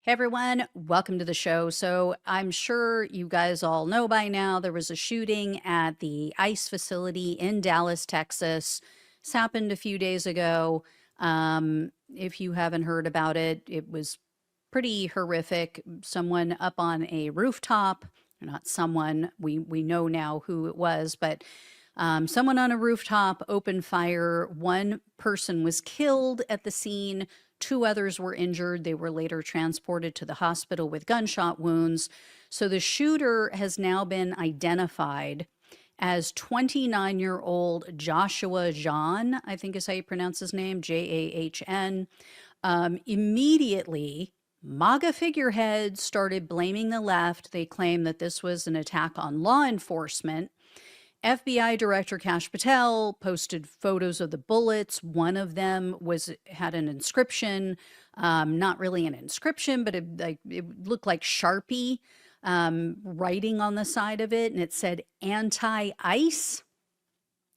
Hey everyone, welcome to the show. So, I'm sure you guys all know by now there was a shooting at the ICE facility in Dallas, Texas. This happened a few days ago. If you haven't heard about it, it was pretty horrific. Someone up on a rooftop, not someone, we know now who it was, but someone on a rooftop opened fire. One person was killed at the scene. Two others were injured. They were later transported to the hospital with gunshot wounds. So the shooter has now been identified as 29-year-old Joshua Jahn, I think is how you pronounce his name, Jahn. Immediately, MAGA figureheads started blaming the left. They claimed that this was an attack on law enforcement. FBI Director Kash Patel posted photos of the bullets. One of them had an inscription, not really an inscription, but it looked like Sharpie writing on the side of it, and it said anti-ICE,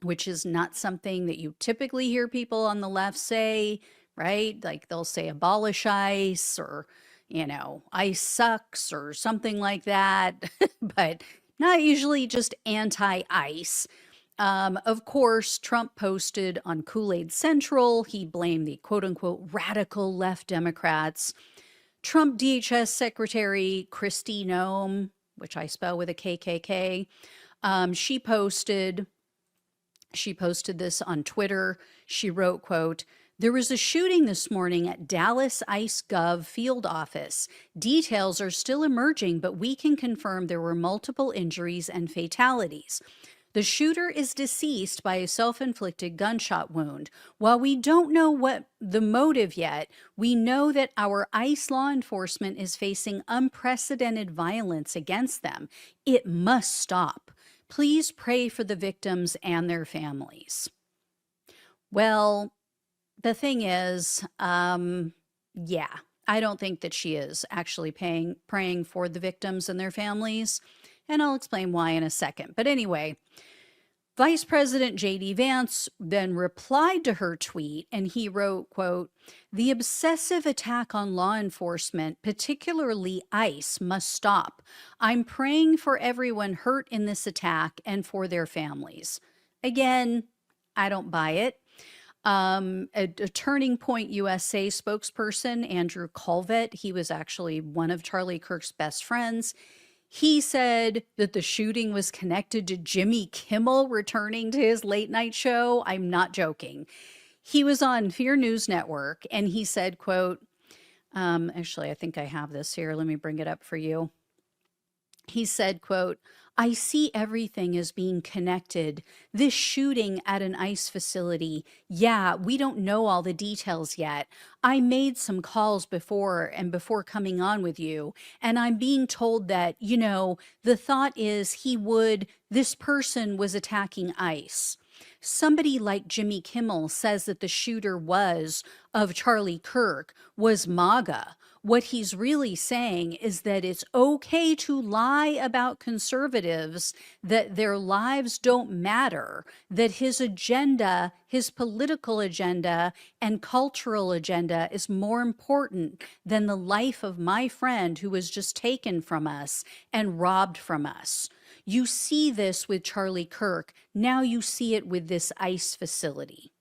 which is not something that you typically hear people on the left say, right? Like they'll say abolish ICE or, ICE sucks or something like that, but not usually just anti-ICE. Of course, Trump posted on Kool-Aid Central. He blamed the quote-unquote radical left Democrats. Trump DHS Secretary Kristi Noem, which I spell with a KKK, she posted this on Twitter. She wrote, quote, "There was a shooting this morning at Dallas ICE Gov field office. Details are still emerging, but we can confirm there were multiple injuries and fatalities. The shooter is deceased by a self-inflicted gunshot wound. While we don't know what the motive yet, we know that our ICE law enforcement is facing unprecedented violence against them. It must stop. Please pray for the victims and their families." Well, the thing is, yeah, I don't think that she is actually praying for the victims and their families, and I'll explain why in a second. But anyway, Vice President J.D. Vance then replied to her tweet, and he wrote, quote, "The obsessive attack on law enforcement, particularly ICE, must stop. I'm praying for everyone hurt in this attack and for their families." Again, I don't buy it. A Turning Point USA spokesperson, Andrew Colvett, he was actually one of Charlie Kirk's best friends. He said that the shooting was connected to Jimmy Kimmel returning to his late night show. I'm not joking. He was on Fear News Network and he said, quote, actually, I think I have this here. Let me bring it up for you. He said, quote, "I see everything as being connected. This shooting at an ICE facility, yeah, we don't know all the details yet. I made some calls before coming on with you, and I'm being told that, the thought is this person was attacking ICE. Somebody like Jimmy Kimmel says that the shooter of Charlie Kirk, was MAGA. What he's really saying is that it's okay to lie about conservatives, that their lives don't matter, that his agenda, his political agenda and cultural agenda is more important than the life of my friend who was just taken from us and robbed from us. You see this with Charlie Kirk. Now you see it with this ICE facility."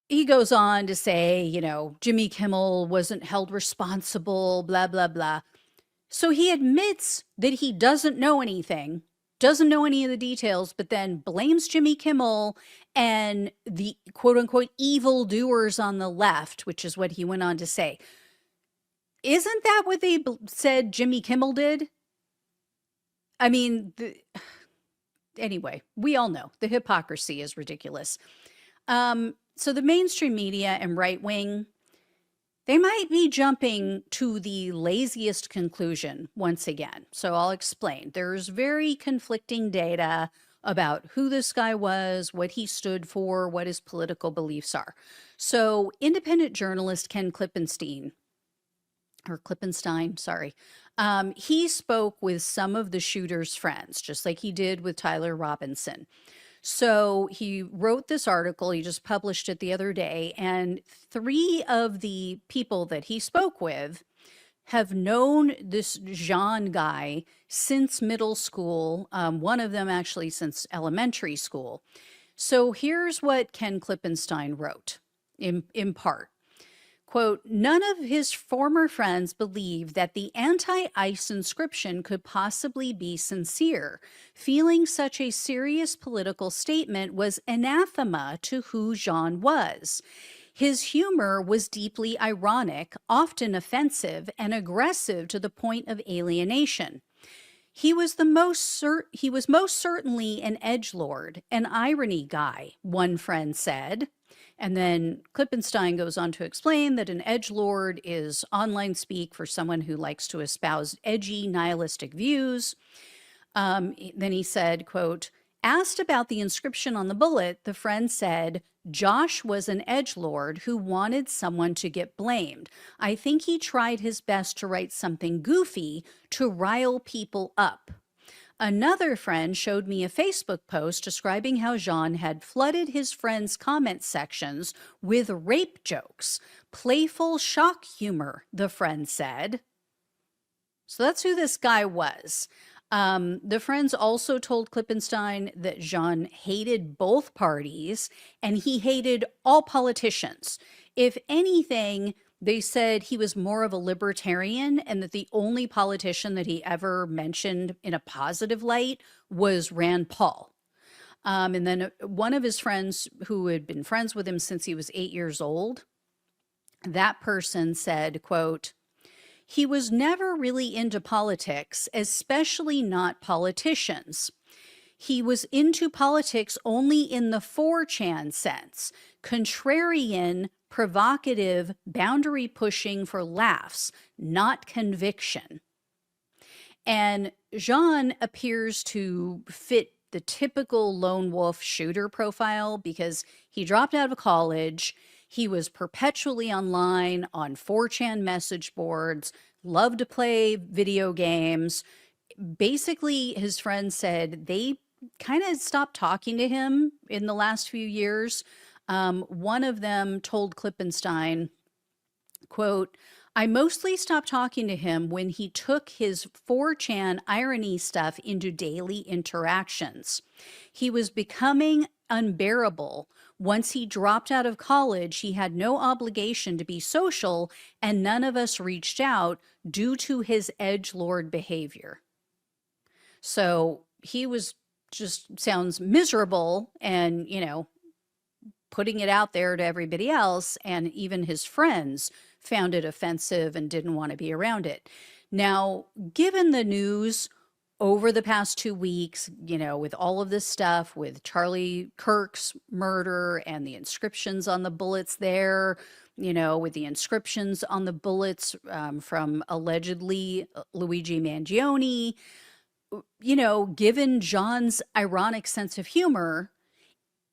He goes on to say, Jimmy Kimmel wasn't held responsible, blah, blah, blah. So he admits that he doesn't know anything, doesn't know any of the details, but then blames Jimmy Kimmel and the quote unquote evildoers on the left, which is what he went on to say. Isn't that what they said Jimmy Kimmel did? I mean, anyway, we all know the hypocrisy is ridiculous. So the mainstream media and right wing, they might be jumping to the laziest conclusion once again. So I'll explain. There's very conflicting data about who this guy was, what he stood for, what his political beliefs are. So independent journalist Ken Klippenstein, sorry. He spoke with some of the shooter's friends, just like he did with Tyler Robinson. So he wrote this article, he just published it the other day, and 3 of the people that he spoke with have known this Jahn guy since middle school, one of them actually since elementary school. So here's what Ken Klippenstein wrote in part. Quote, none of his former friends believed that the anti-ICE inscription could possibly be sincere. Feeling such a serious political statement was anathema to who Jahn was. His humor was deeply ironic, often offensive, and aggressive to the point of alienation. He was most certainly an edgelord, an irony guy, one friend said. And then Klippenstein goes on to explain that an edgelord is online speak for someone who likes to espouse edgy, nihilistic views. Then he said, quote, asked about the inscription on the bullet, the friend said, Josh was an edgelord who wanted someone to get blamed. I think he tried his best to write something goofy to rile people up. Another friend showed me a Facebook post describing how Jahn had flooded his friends' comment sections with rape jokes. Playful shock humor, the friend said. So that's who this guy was. The friends also told Klippenstein that Jahn hated both parties and he hated all politicians. If anything, they said he was more of a libertarian and that the only politician that he ever mentioned in a positive light was Rand Paul. And then one of his friends who had been friends with him since he was 8 years old, that person said, quote, he was never really into politics, especially not politicians. He was into politics only in the 4chan sense, contrarian, provocative, boundary pushing for laughs, not conviction. And Jahn appears to fit the typical lone wolf shooter profile because he dropped out of college. He was perpetually online on 4chan message boards, loved to play video games. Basically, his friends said they kind of stopped talking to him in the last few years. One of them told Klippenstein, quote, I mostly stopped talking to him when he took his 4chan irony stuff into daily interactions. He was becoming unbearable. Once he dropped out of college, he had no obligation to be social, and none of us reached out due to his edgelord behavior. So he was just sounds miserable and, putting it out there to everybody else, and even his friends found it offensive and didn't want to be around it. Now, given the news over the past 2 weeks, with all of this stuff, with Charlie Kirk's murder and the inscriptions on the bullets there, with the inscriptions on the bullets from allegedly Luigi Mangione, given John's ironic sense of humor,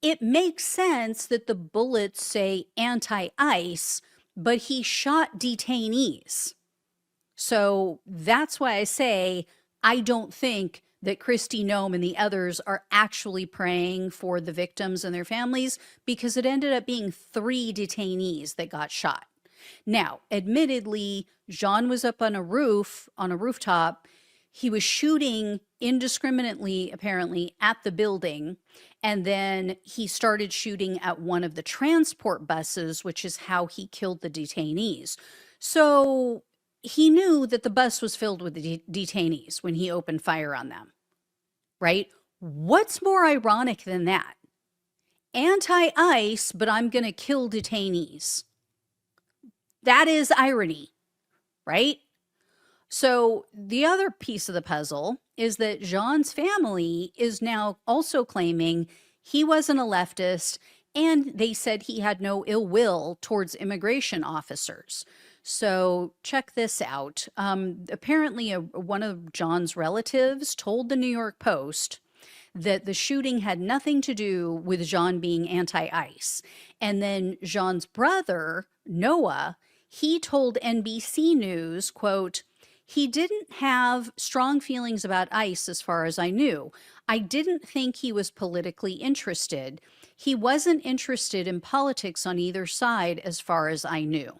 it makes sense that the bullets say anti-ICE, but he shot detainees. So that's why I say I don't think that Kristi Noem and the others are actually praying for the victims and their families, because it ended up being 3 detainees that got shot. Now, admittedly, Jahn was up on a rooftop. He was shooting indiscriminately, apparently, at the building. And then he started shooting at one of the transport buses, which is how he killed the detainees. So he knew that the bus was filled with detainees when he opened fire on them, right? What's more ironic than that? Anti-ICE, but I'm going to kill detainees. That is irony, right? So the other piece of the puzzle is that Jahn's family is now also claiming he wasn't a leftist, and they said he had no ill will towards immigration officers. So check this out. Apparently, one of John's relatives told the New York Post that the shooting had nothing to do with Jahn being anti-ICE. And then Jahn's brother, Noah, he told NBC News, quote, He didn't have strong feelings about ICE as far as I knew. I didn't think he was politically interested. He wasn't interested in politics on either side as far as I knew.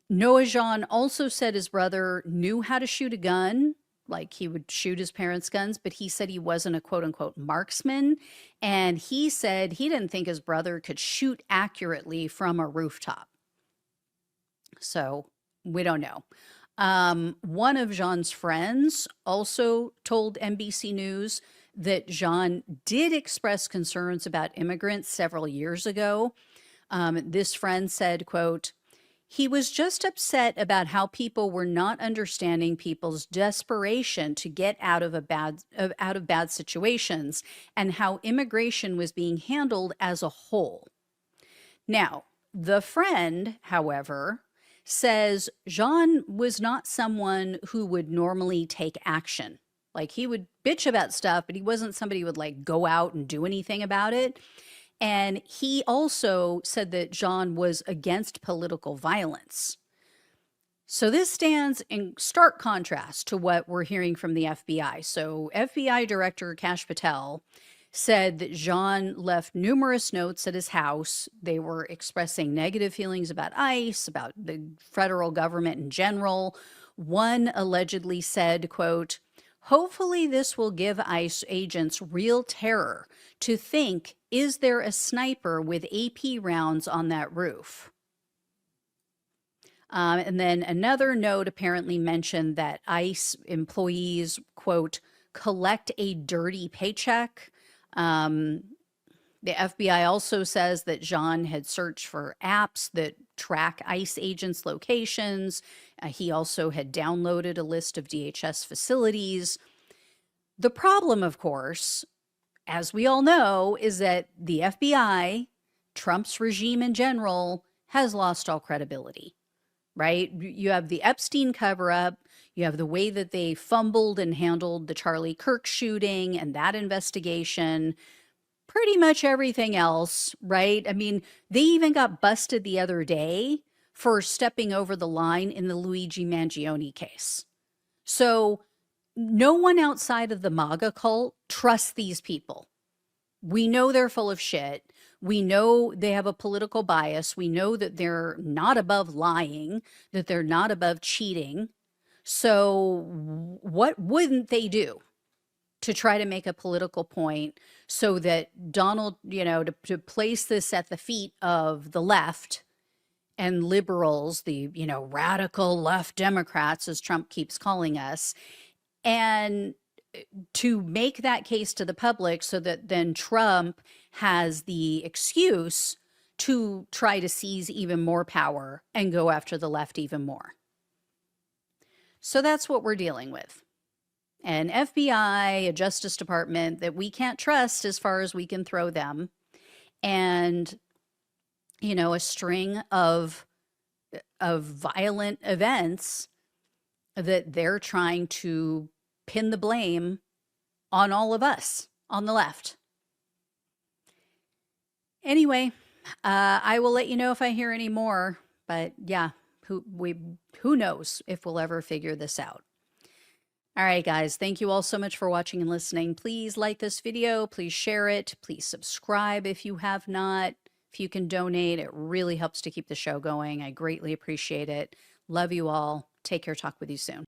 Noah Jahn also said his brother knew how to shoot a gun, like he would shoot his parents' guns, but he said he wasn't a quote unquote marksman. And he said he didn't think his brother could shoot accurately from a rooftop. So we don't know. One of Jahn's friends also told NBC News that Jahn did express concerns about immigrants several years ago. This friend said, quote, "He was just upset about how people were not understanding people's desperation to get out of bad situations and how immigration was being handled as a whole." Now, the friend, however, says Jahn was not someone who would normally take action. Like, he would bitch about stuff, but he wasn't somebody who would like go out and do anything about it. And he also said that Jahn was against political violence. So this stands in stark contrast to what we're hearing from the FBI. So FBI Director Kash Patel said that Jahn left numerous notes at his house. They were expressing negative feelings about ICE, about the federal government in general. One allegedly said, quote, "Hopefully this will give ICE agents real terror to think, is there a sniper with AP rounds on that roof?" And then another note apparently mentioned that ICE employees, quote, "collect a dirty paycheck." The FBI also says that Jahn had searched for apps that track ICE agents' locations. He also had downloaded a list of DHS facilities. The problem, of course, as we all know, is that the FBI, Trump's regime in general, has lost all credibility, right? You have the Epstein cover-up. You have the way that they fumbled and handled the Charlie Kirk shooting and that investigation. Pretty much everything else, right? I mean, they even got busted the other day for stepping over the line in the Luigi Mangione case. So no one outside of the MAGA cult trusts these people. We know they're full of shit. We know they have a political bias. We know that they're not above lying, that they're not above cheating. So what wouldn't they do to try to make a political point so that Donald, to place this at the feet of the left and liberals, the, radical left Democrats, as Trump keeps calling us, and to make that case to the public so that then Trump has the excuse to try to seize even more power and go after the left even more. So that's what we're dealing with. An FBI, a Justice Department that we can't trust as far as we can throw them, and, a string of violent events that they're trying to pin the blame on all of us on the left. Anyway, I will let you know if I hear any more, but yeah, who knows if we'll ever figure this out. All right, guys, thank you all so much for watching and listening. Please like this video, please share it, please subscribe if you have not. If you can donate, it really helps to keep the show going. I greatly appreciate it. Love you all. Take care. Talk with you soon.